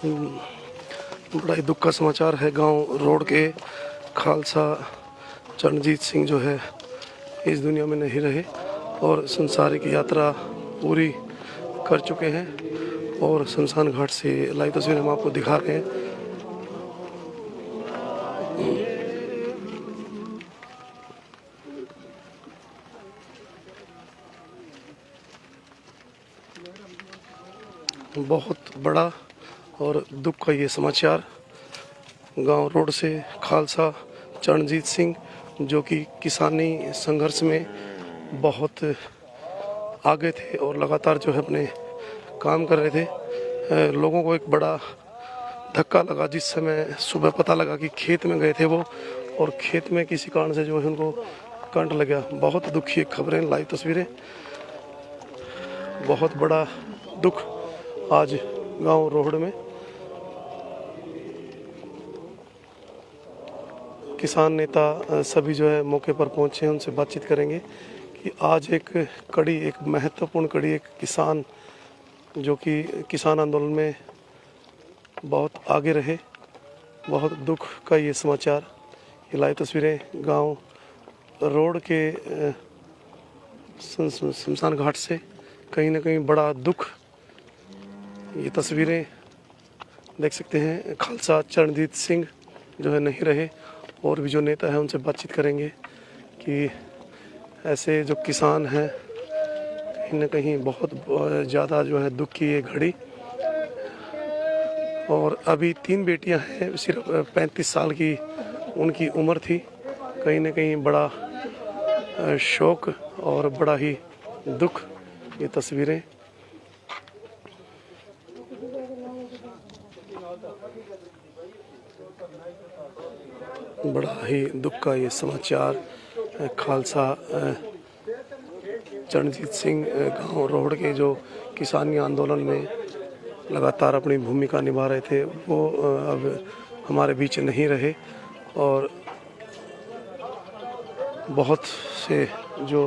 बड़ा ही दुख का समाचार है। गांव रोड के खालसा चरणजीत सिंह जो है इस दुनिया में नहीं रहे और संसारिक यात्रा पूरी कर चुके हैं और शमशान घाट से लाइव तस्वीरें हम आपको दिखा रहे हैं। बहुत बड़ा और दुख का ये समाचार गांव रोड से खालसा चरणजीत सिंह जो कि किसानी संघर्ष में बहुत आगे थे और लगातार जो है अपने काम कर रहे थे। लोगों को एक बड़ा धक्का लगा जिस समय सुबह पता लगा कि खेत में गए थे वो और खेत में किसी कारण से जो है उनको करंट लग गया। बहुत दुखी खबरें, लाइव तस्वीरें। बहुत बड़ा दुख आज गांव रोहड़ में। किसान नेता सभी जो है मौके पर पहुंचे हैं, उनसे बातचीत करेंगे कि आज एक महत्वपूर्ण कड़ी, एक किसान जो कि किसान आंदोलन में बहुत आगे रहे। बहुत दुख का ये समाचार, ये लाइव तस्वीरें गांव रोड के शमशान घाट से। कहीं ना कहीं बड़ा दुख। ये तस्वीरें देख सकते हैं। खालसा चरणजीत सिंह जो है नहीं रहे और भी जो नेता है उनसे बातचीत करेंगे कि ऐसे जो किसान हैं कहीं ना कहीं बहुत ज़्यादा जो है दुख की ये घड़ी। और अभी 3 बेटियां हैं, सिर्फ 35 साल की उनकी उम्र थी। कहीं ना कहीं बड़ा शोक और बड़ा ही दुख। ये तस्वीरें बड़ा ही दुख का ये समाचार। खालसा चरणजीत सिंह गांव रोहड़ के जो किसानी आंदोलन में लगातार अपनी भूमिका निभा रहे थे वो अब हमारे बीच नहीं रहे और बहुत से जो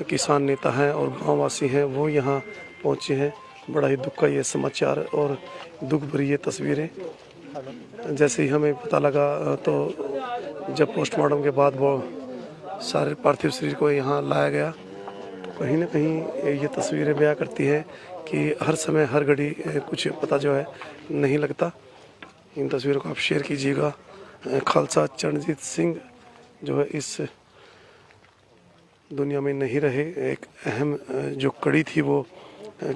किसान नेता हैं और गांववासी हैं वो यहाँ पहुँचे हैं। बड़ा ही दुख का ये समाचार और दुख भरी ये तस्वीरें। जैसे ही हमें पता लगा तो जब पोस्टमार्टम के बाद वो सारे पार्थिव शरीर को यहाँ लाया गया तो कहीं ना कहीं ये तस्वीरें बयां करती हैं कि हर समय हर घड़ी कुछ पता जो है नहीं लगता। इन तस्वीरों को आप शेयर कीजिएगा। खालसा चरणजीत सिंह जो है इस दुनिया में नहीं रहे। एक अहम जो कड़ी थी वो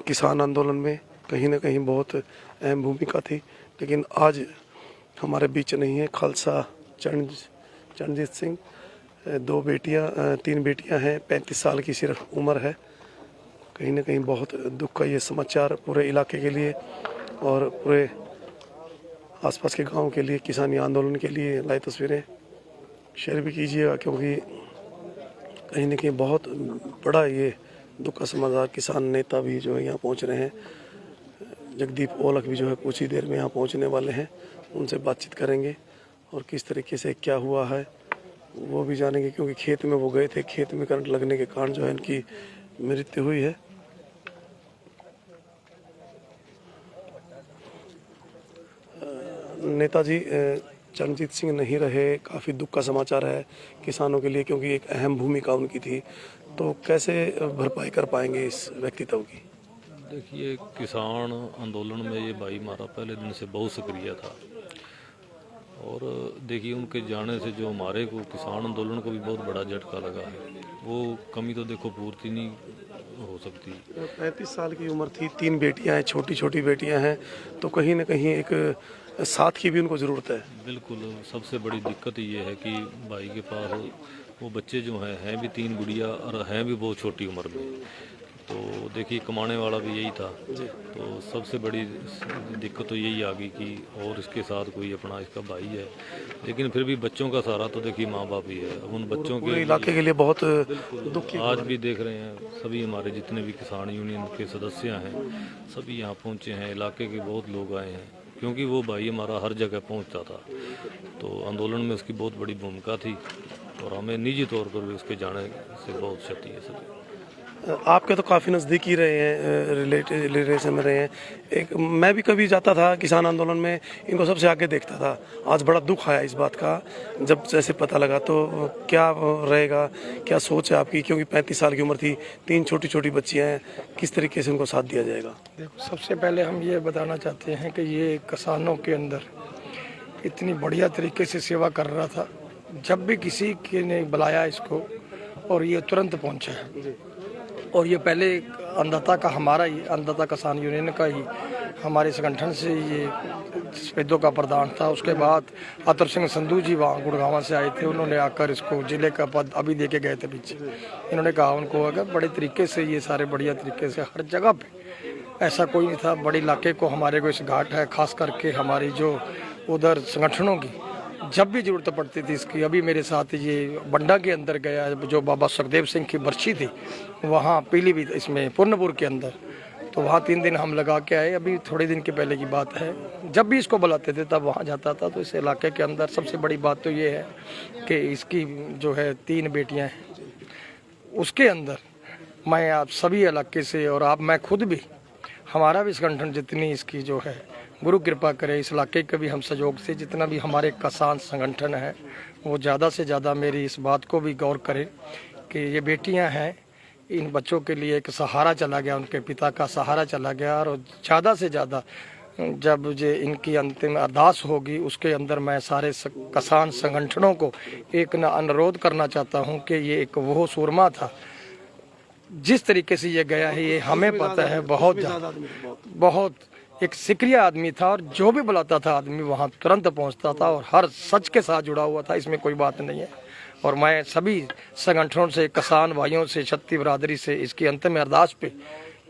किसान आंदोलन में कहीं ना कहीं बहुत अहम भूमिका थी, लेकिन आज हमारे बीच नहीं है। खालसा चरणजीत सिंह 3 बेटियां हैं, 35 साल की सिर्फ उम्र है। कहीं ना कहीं बहुत दुख का ये समाचार पूरे इलाके के लिए और पूरे आसपास के गांव के लिए, किसानी आंदोलन के लिए। लाइव तस्वीरें शेयर भी कीजिएगा क्योंकि कहीं ना कहीं बहुत बड़ा ये दुख का समाचार। किसान नेता भी जो है यहाँ पहुँच रहे हैं। जगदीप ओलख भी जो है कुछ ही देर में यहाँ पहुँचने वाले हैं। उनसे बातचीत करेंगे और किस तरीके से क्या हुआ है वो भी जानेंगे क्योंकि खेत में वो गए थे। खेत में करंट लगने के कारण जो है इनकी मृत्यु हुई है। नेताजी चरणजीत सिंह नहीं रहे, काफ़ी दुख का समाचार है किसानों के लिए क्योंकि एक अहम भूमिका उनकी थी। तो कैसे भरपाई कर पाएंगे इस व्यक्तित्व की? देखिए, किसान आंदोलन में ये भाई हमारा पहले दिन से बहुत सक्रिय था और देखिए उनके जाने से जो हमारे को किसान आंदोलन को भी बहुत बड़ा झटका लगा है। वो कमी तो देखो पूर्ति नहीं हो सकती। 35 साल की उम्र थी, 3 बेटियां हैं, छोटी छोटी बेटियां हैं, तो कहीं ना कहीं एक साथ की भी उनको ज़रूरत है। बिल्कुल, सबसे बड़ी दिक्कत ये है कि भाई के पास वो बच्चे जो हैं भी 3 गुड़िया और हैं भी बहुत छोटी उम्र में। तो देखिए कमाने वाला भी यही था। तो सबसे बड़ी दिक्कत तो यही आ गई कि और इसके साथ कोई अपना इसका भाई है, लेकिन फिर भी बच्चों का सहारा तो देखिए माँ बाप ही है। उन बच्चों के इलाके के लिए बहुत दुख की आज भी देख रहे हैं सभी हमारे जितने भी किसान यूनियन के सदस्य हैं सभी यहाँ पहुँचे हैं। इलाके के बहुत लोग आए हैं क्योंकि वो भाई हमारा हर जगह पहुँचता था। तो आंदोलन में उसकी बहुत बड़ी भूमिका थी और हमें निजी तौर पर भी उसके जाने से बहुत क्षति है सभी। आपके तो काफ़ी नज़दीक ही रहे हैं, रिलेशन में रहे हैं। एक मैं भी कभी जाता था किसान आंदोलन में, इनको सबसे आगे देखता था। आज बड़ा दुख आया इस बात का जब जैसे पता लगा। तो क्या रहेगा, क्या सोच है आपकी? क्योंकि 35 साल की उम्र थी, 3 छोटी छोटी बच्चियाँ हैं, किस तरीके से उनको साथ दिया जाएगा? देखो, सबसे पहले हम ये बताना चाहते हैं कि ये किसानों के अंदर इतनी बढ़िया तरीके से सेवा कर रहा था। जब भी किसी के ने बुलाया इसको और ये तुरंत पहुंचा है। और ये पहले अन्नदाता का, हमारा ही अन्नदाता किसान यूनियन का ही, हमारे संगठन से ये सफेदों का प्रधान था। उसके बाद अतर सिंह संधू जी वहाँ गुड़गांव से आए थे, उन्होंने आकर इसको जिले का पद अभी दे के गए थे पीछे। इन्होंने कहा उनको अगर बड़े तरीके से ये सारे बढ़िया तरीके से हर जगह पे, ऐसा कोई नहीं था बड़े इलाके को हमारे को इस घाट है, खास करके हमारी जो उधर संगठनों की जब भी जरूरत पड़ती थी इसकी। अभी मेरे साथ ये बंडा के अंदर गया, जो बाबा सुखदेव सिंह की बर्सी थी वहाँ पीलीभीत इसमें पूर्णपुर के अंदर, तो वहाँ 3 दिन हम लगा के आए। अभी थोड़े दिन के पहले की बात है, जब भी इसको बुलाते थे तब वहाँ जाता था। तो इस इलाके के अंदर सबसे बड़ी बात तो ये है कि इसकी जो है 3 बेटियाँ हैं। उसके अंदर मैं आप सभी इलाके से और आप, मैं खुद भी, हमारा भी संगठन जितनी इसकी जो है गुरु कृपा करे, इस इलाके के भी हम सहयोग से जितना भी हमारे किसान संगठन है वो ज़्यादा से ज़्यादा मेरी इस बात को भी गौर करें कि ये बेटियां हैं, इन बच्चों के लिए एक सहारा चला गया, उनके पिता का सहारा चला गया। और ज़्यादा से ज़्यादा जब ये इनकी अंतिम अरदास होगी उसके अंदर मैं सारे किसान संगठनों को एक न अनुरोध करना चाहता हूँ कि ये एक वो सूरमा था, जिस तरीके से ये गया है ये हमें पता है, बहुत एक सिक्रिया आदमी था। और जो भी बुलाता था आदमी वहाँ तुरंत पहुँचता था और हर सच के साथ जुड़ा हुआ था, इसमें कोई बात नहीं है। और मैं सभी संगठनों से, किसान भाइयों से, क्षत्रिय बिरादरी से इसकी अंतिम अरदास पे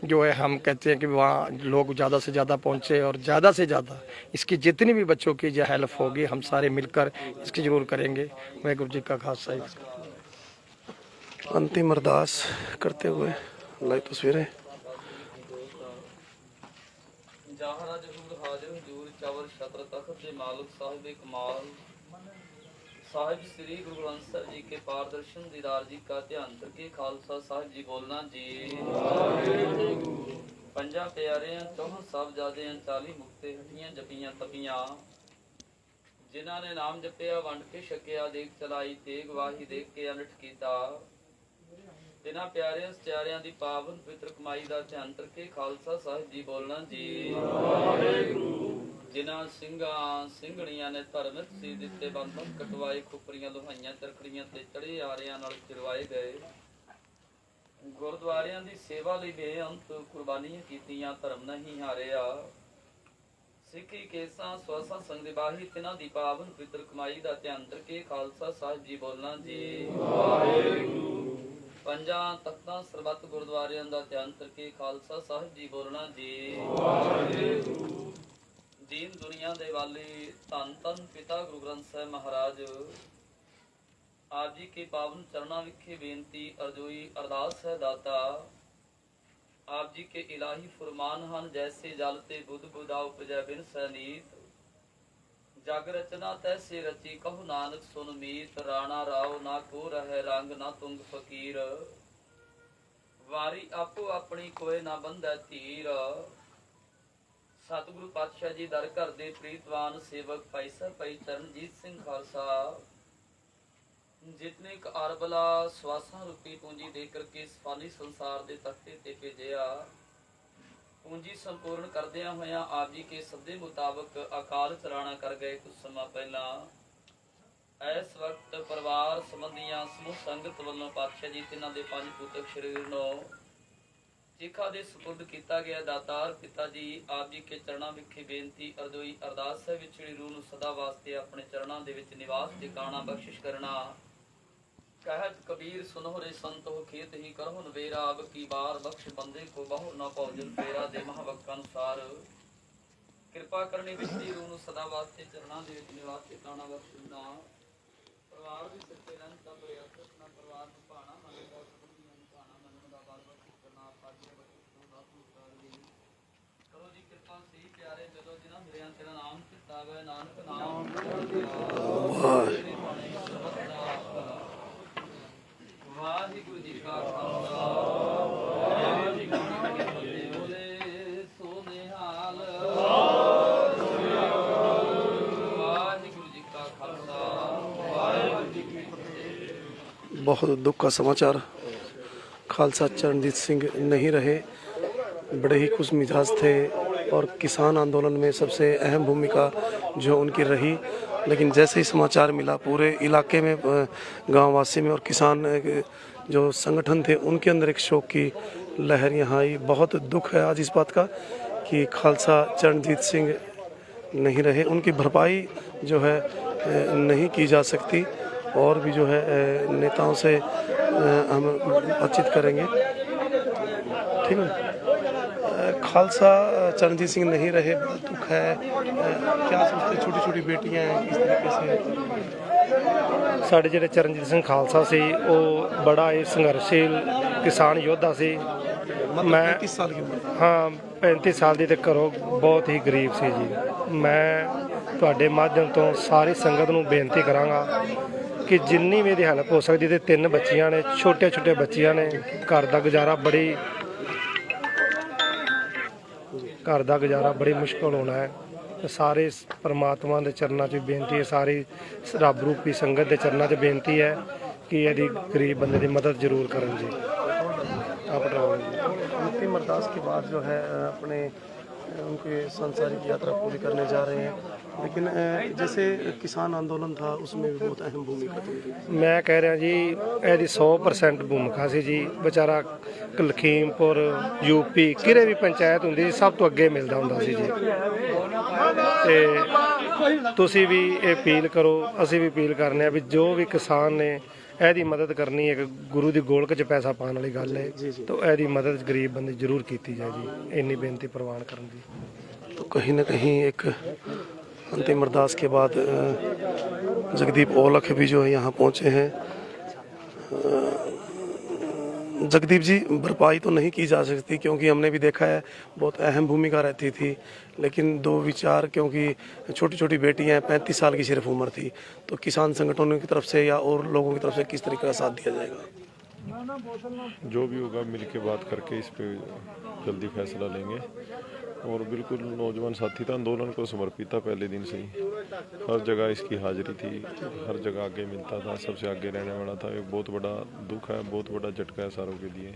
जो है हम कहते हैं कि वहाँ लोग ज़्यादा से ज़्यादा पहुँचे और ज़्यादा से ज़्यादा इसकी जितनी भी बच्चों की जो हेल्प होगी हम सारे मिलकर इसकी ज़रूर करेंगे। वाहिगुरू जी का खालसा। अंतिम अरदास करते हुए लाइव तस्वीरें। जहाँ जहूर हाजिर हजूर चावल छत्र तख्त के मालिक साहिब कमाल साहिब श्री गुरु ग्रंथ साहिब जी के पारदर्शन दीदार जी का ध्यान करके खालसा साहिब जी बोलना जी। पंजा प्यारे चौहान साहबजादे 40 मुक्ते हटियां जपियां तपियां, जिन्हां ने नाम जपिया वंड के छकिया, देख चलाई तेग वाही देख के अनठ कीता। तिन्हां प्यारिਆਂ ਸਚਿਆਰਿਆਂ ਦੀ ਪਾਵਨ ਪਵਿੱਤਰ ਕਮਾਈ ਦਾ ਧਿਆਨ ਕਰਕੇ ਖਾਲਸਾ ਸਾਹਿਬ ਜੀ ਬੋਲਣਾ ਜੀ। ਜਿਨ੍ਹਾਂ ਸਿੰਘਾਂ ਸਿੰਘਣੀਆਂ ਨੇ ਧਰਮਿਕ ਸੀ ਦਿੱਤੇ ਬੰਧਨ ਕਟਵਾਏ, ਖੁਪਰੀਆਂ ਲੋਹਾਈਆਂ ਚਰਖੜੀਆਂ ਤੇ ਚੜੇ ਆਰਿਆਂ ਨਾਲ ਚਿਰਵਾਏ ਗਏ। ਗੁਰਦੁਆਰਿਆਂ ਦੀ ਸੇਵਾ ਲਈ ਬੇਅੰਤ ਕੁਰਬਾਨੀਆਂ ਕੀਤੀਆਂ, ਧਰਮ ਨਹੀਂ ਹਾਰਿਆ। ਸਿੱਖੀ ਕੇਸਾਂ ਸਵਾਸਾਂ ਸੰਗ ਦੇ ਬਾਹੀ, ਤਿਨਾਂ ਦੀ ਪਾਵਨ ਪਵਿੱਤਰ ਕਮਾਈ ਦਾ ਧਿਆਨ ਕਰਕੇ ਖਾਲਸਾ ਸਾਹਿਬ ਜੀ ਬੋਲਣਾ ਜੀ। ਪੰਜਾਂ ਤਖਤਾਂ ਸਰਬੱਤ ਗੁਰਦੁਆਰਿਆਂ ਦਾ ਧਿਆਨ ਕਰਕੇ ਖਾਲਸਾ ਸਾਹਿਬ ਜੀ ਬੋਲਣਾ ਜੀ। ਦੀਨ ਦੁਨੀਆ ਦੇ ਵਾਲੀ ਧੰਨ ਧੰਨ ਪਿਤਾ ਗੁਰੂ ਗ੍ਰੰਥ ਸਾਹਿਬ ਮਹਾਰਾਜ ਆਪ ਜੀ ਕੇ ਪਾਵਨ ਚਰਨਾਂ ਵਿਖੇ ਬੇਨਤੀ ਅਰਜ਼ੋਈ ਅਰਦਾਸ ਹੈ ਦਾਤਾ। ਆਪ ਜੀ ਕੇ ਇਲਾਹੀ ਫਰਮਾਨ ਹਨ, ਜੈਸੇ ਜਲ ਤੇ ਬੁੱਧ ਬੁਧਾ ਉਪਜੈ ਬਿਨ ਸਨੀਤ। जग रचना तैसे रची कहु नानक सुन मीत। राणा राव ना को रहे रंग ना तुंग फकीर, वारी आपो अपनी कोय ना बंधै तीर। सतगुरु पातशाह जी दर घर दे प्रीतवान सेवक भाई साहब भाई चरणजीत सिंह खालसा, जितने क अरबला श्वासां रूपी पूंजी दे करके इस फानी संसार दे तख्ते ते भेजिया। पूंजी संपूर्ण करदिया होया आप जी के सदे मुताबिक अकाल चलाना कर गए कुछ समा पहला। इस वक्त परिवार संबंधियां समूह संगत वालों पातशाह जी तिन्हां दे 5 पुत्र शरीर नो चीखा दे सुपुर्द किया गया। दातार पिता जी आप जी के चरणा विखे बेनती अरदोई अरदास है, विछड़ी रूह नूं सदा वास्ते अपने चरणा दे विच निवास ठिकाना बख्शिश करना। कहत कबीर सुनो रे संत हो खेत ही करहो नवेरा, अब की बार बख्श बंदे को बहु न भौजन फेरा। दे महावक्ता अनुसार कृपा करनी विछड़ी रूह नूं सदा वास्ते चरणा दे विच निवास ठिकाना बख्शना। परिवार भी सच्चे रहन सब रियासत ना परिवार नूं भाणा मन दा सबंधियां नूं भाणा मनन दा बल बख्श करना। पाजे बख्श दा सुसार दी करो जी कृपा सही प्यारे जदों जिन्हां मेरियां तेरा नाम चिता वे नानक नाम वाहिगुरू जी का खालसा। बहुत दुख का समाचार, खालसा चरणजीत सिंह नहीं रहे। बड़े ही खुश मिजाज थे और किसान आंदोलन में सबसे अहम भूमिका जो उनकी रही। लेकिन जैसे ही समाचार मिला पूरे इलाके में, गांववासी में और किसान जो संगठन थे उनके अंदर एक शोक की लहर यहाँ आई। बहुत दुख है आज इस बात का कि खालसा चरणजीत सिंह नहीं रहे। उनकी भरपाई जो है नहीं की जा सकती। और भी जो है नेताओं से हम बातचीत करेंगे। ठीक है, खालसा चरणजीत सिंह नहीं रहे, बहुत दुख है। क्या सोचते, छोटी छोटी बेटियां हैं, किस तरीके से? ਸਾਡੇ ਜਿਹੜੇ ਚਰਨਜੀਤ ਸਿੰਘ ਖਾਲਸਾ ਸੀ ਉਹ ਬੜਾ ਹੀ ਸੰਘਰਸ਼ੀਲ ਕਿਸਾਨ ਯੋਧਾ ਸੀ। ਮੈਂ 35 साल की उम्र। ਹਾਂ 35 ਸਾਲ ਦੀ ਤੇ ਘਰੋਂ ਬਹੁਤ ਹੀ ਗਰੀਬ ਸੀ ਜੀ। ਮੈਂ ਤੁਹਾਡੇ ਮਾਧਿਅਮ ਤੋਂ ਸਾਰੀ ਸੰਗਤ ਨੂੰ ਬੇਨਤੀ ਕਰਾਂਗਾ ਕਿ ਜਿੰਨੀ ਵੀ ਇਹਦੀ ਹੈਲਪ ਹੋ ਸਕਦੀ। ਤੇ 3 ਬੱਚੀਆਂ ਨੇ, ਛੋਟੇ ਛੋਟੇ ਬੱਚੀਆਂ ਨੇ, ਘਰ ਦਾ ਗੁਜ਼ਾਰਾ ਬੜੀ ਮੁਸ਼ਕਲ ਹੋਣਾ ਹੈ। ਤੇ ਸਾਰੇ ਪਰਮਾਤਮਾ ਦੇ ਚਰਨਾਂ 'ਚ ਬੇਨਤੀ ਹੈ, ਸਾਰੀ ਰੱਬ ਰੂਪੀ ਸੰਗਤ ਦੇ ਚਰਨਾਂ 'ਚ ਬੇਨਤੀ ਹੈ ਕਿ ਇਹਦੀ ਗਰੀਬ ਬੰਦੇ ਦੀ ਮਦਦ ਜ਼ਰੂਰ ਕਰਨ ਜੀ। अंतिम अरदास के बाद जो है अपने उनके सांसारिक यात्रा पूरी करने जा रहे हैं। लेकिन जैसे किसान आंदोलन था उसमें भी बहुत अहम भूमिका थी। ਮੈਂ ਕਹਿ ਰਿਹਾ ਜੀ ਇਹਦੀ 100% ਭੂਮਿਕਾ ਸੀ ਜੀ। ਵਿਚਾਰਾ ਲਖੀਮਪੁਰ, ਯੂਪੀ, ਕਿਰੇ ਵੀ ਪੰਚਾਇਤ ਹੁੰਦੀ ਸੀ, ਸਭ ਤੋਂ ਅੱਗੇ ਮਿਲਦਾ ਹੁੰਦਾ ਸੀ ਜੀ। ਤੇ ਤੁਸੀਂ ਵੀ ਇਹ ਅਪੀਲ ਕਰੋ, ਅਸੀਂ ਵੀ ਅਪੀਲ ਕਰਨੇ ਆ ਵੀ ਜੋ ਵੀ ਕਿਸਾਨ ਨੇ ਇਹਦੀ ਮਦਦ ਕਰਨੀ ਹੈ। ਗੁਰੂ ਦੀ ਗੋਲਕ 'ਚ ਪੈਸਾ ਪਾਉਣ ਵਾਲੀ ਗੱਲ ਹੈ, ਤਾਂ ਇਹਦੀ ਮਦਦ ਗਰੀਬ ਬੰਦੇ ਜ਼ਰੂਰ ਕੀਤੀ ਜਾਏ ਜੀ। ਇੰਨੀ ਬੇਨਤੀ ਪ੍ਰਵਾਨ ਕਰਨ ਦੀ। तो कहीं ना कहीं एक अंतिम अरदास के बाद जगदीप औलख भी जो है यहाँ पहुँचे हैं। जगदीप जी, भरपाई तो नहीं की जा सकती क्योंकि हमने भी देखा है बहुत अहम भूमिका रहती थी। लेकिन दो विचार, क्योंकि छोटी छोटी बेटियां हैं, 35 साल की सिर्फ उम्र थी, तो किसान संगठनों की तरफ से या और लोगों की तरफ से किस तरीके का साथ दिया जाएगा? जो भी होगा मिल के बात करके इस पे जल्दी फैसला लेंगे। और बिल्कुल नौजवान साथी था, आंदोलन को समर्पित था पहले दिन से ही। हर जगह इसकी हाजिरी थी, हर जगह आगे मिलता था, सबसे आगे रहने वाला था। एक बहुत बड़ा दुख है, बहुत बड़ा झटका है सारों के लिए।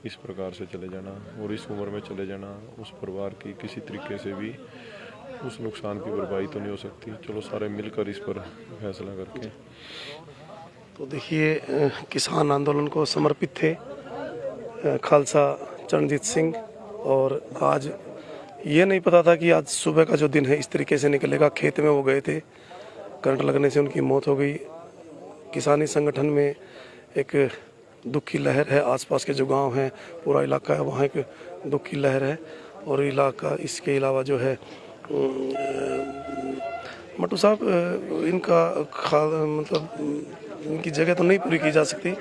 इस प्रकार से चले जाना और इस उम्र में चले जाना, उस परिवार की किसी तरीके से भी उस नुकसान की भरपाई तो नहीं हो सकती। चलो सारे मिलकर इस पर फैसला करके। तो देखिए, किसान आंदोलन को समर्पित थे खालसा चरणजीत सिंह। और आज ये नहीं पता था कि आज सुबह का जो दिन है इस तरीके से निकलेगा। खेत में वो गए थे, करंट लगने से उनकी मौत हो गई। किसानी संगठन में एक दुख की लहर है। आसपास के जो गांव हैं, पूरा इलाका है, वहाँ एक दुख की लहर है। और इलाका, इसके अलावा जो है मट्टू साहब, इनका मतलब इनकी जगह तो नहीं पूरी की जा सकती,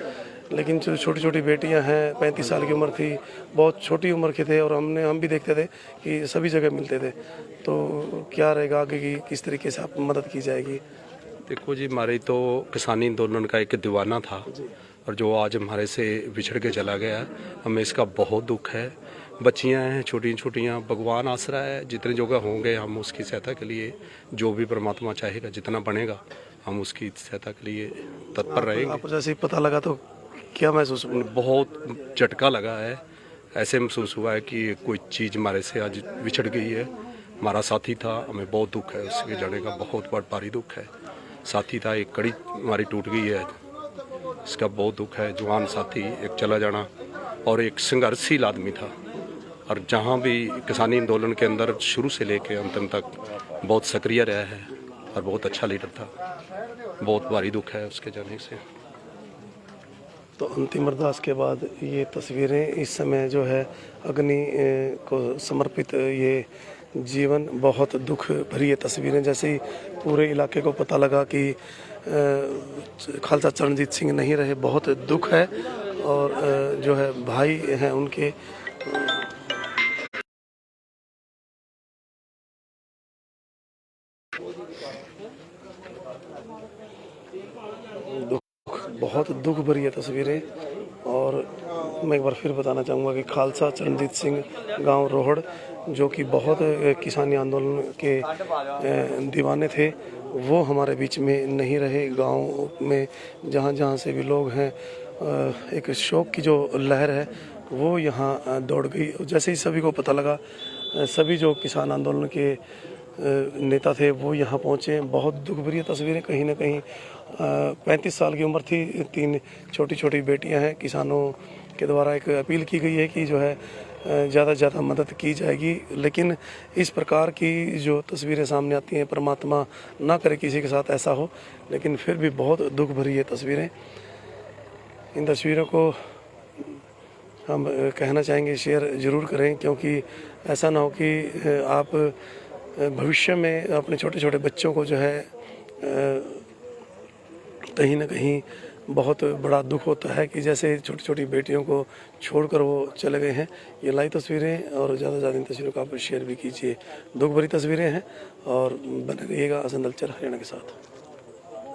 लेकिन जो छोटी छोटी बेटियां हैं, 35 साल की उम्र थी, बहुत छोटी उम्र के थे। और हम भी देखते थे कि सभी जगह मिलते थे। तो क्या रहेगा आगे की, किस तरीके से आप मदद की जाएगी? देखो जी, हमारे तो किसानी आंदोलन का एक दीवाना था और जो आज हमारे से बिछड़ के चला गया, हमें इसका बहुत दुख है। बच्चियां हैं छोटी छोटियां, भगवान आसरा है, जितने जगह होंगे हम उसकी सहायता के लिए, जो भी परमात्मा चाहेगा, जितना बनेगा हम उसकी सहायता के लिए तत्पर रहेंगे। आपको जैसे ही पता लगा तो क्या महसूस हुआ? बहुत झटका लगा है। ऐसे महसूस हुआ है कि कोई चीज़ हमारे से आज बिछड़ गई है। हमारा साथी था, हमें बहुत दुख है उसके जाने का, बहुत भारी दुख है। साथी था, एक कड़ी हमारी टूट गई है, इसका बहुत दुख है। जवान साथी एक चला जाना, और एक संघर्षशील आदमी था, और जहाँ भी किसानी आंदोलन के अंदर शुरू से लेके अंतिम तक बहुत सक्रिय रहा है और बहुत अच्छा लीडर था। बहुत भारी दुख है उसके जाने से। तो अंतिम अरदास के बाद ये तस्वीरें इस समय जो है अग्नि को समर्पित, ये जीवन बहुत दुख भरी ये तस्वीरें। जैसे ही पूरे इलाके को पता लगा कि खालसा चरणजीत सिंह नहीं रहे, बहुत दुख है। और जो है भाई हैं उनके, बहुत दुख भरी है तस्वीरें। और मैं एक बार फिर बताना चाहूँगा कि खालसा चरणजीत सिंह गांव रोहड़ जो कि बहुत किसानी आंदोलन के दीवाने थे, वो हमारे बीच में नहीं रहे। गांव में जहाँ जहाँ से भी लोग हैं, एक शोक की जो लहर है वो यहाँ दौड़ गई। जैसे ही सभी को पता लगा, सभी जो किसान आंदोलन के नेता थे वो यहाँ पहुँचे। बहुत दुख भरी तस्वीरें, कहीं ना कहीं 35 साल की उम्र थी, 3 छोटी छोटी बेटियाँ हैं। किसानों के द्वारा एक अपील की गई है कि जो है ज़्यादा से ज़्यादा मदद की जाएगी, लेकिन इस प्रकार की जो तस्वीरें सामने आती हैं, परमात्मा ना करे किसी के साथ ऐसा हो, लेकिन फिर भी बहुत दुख भरी ये तस्वीरें। इन तस्वीरों को हम कहना चाहेंगे शेयर ज़रूर करें, क्योंकि ऐसा ना हो कि आप भविष्य में अपने छोटे छोटे बच्चों को जो है कहीं ना कहीं बहुत बड़ा दुख होता है कि जैसे छोटी छोटी बेटियों को छोड़कर वो चले गए हैं। ये लाइव तस्वीरें, और ज़्यादा से ज़्यादा इन तस्वीरों को आप शेयर भी कीजिए। दुख भरी तस्वीरें हैं, और बने रहिएगा आसान कल्चर हरियाणा के साथ।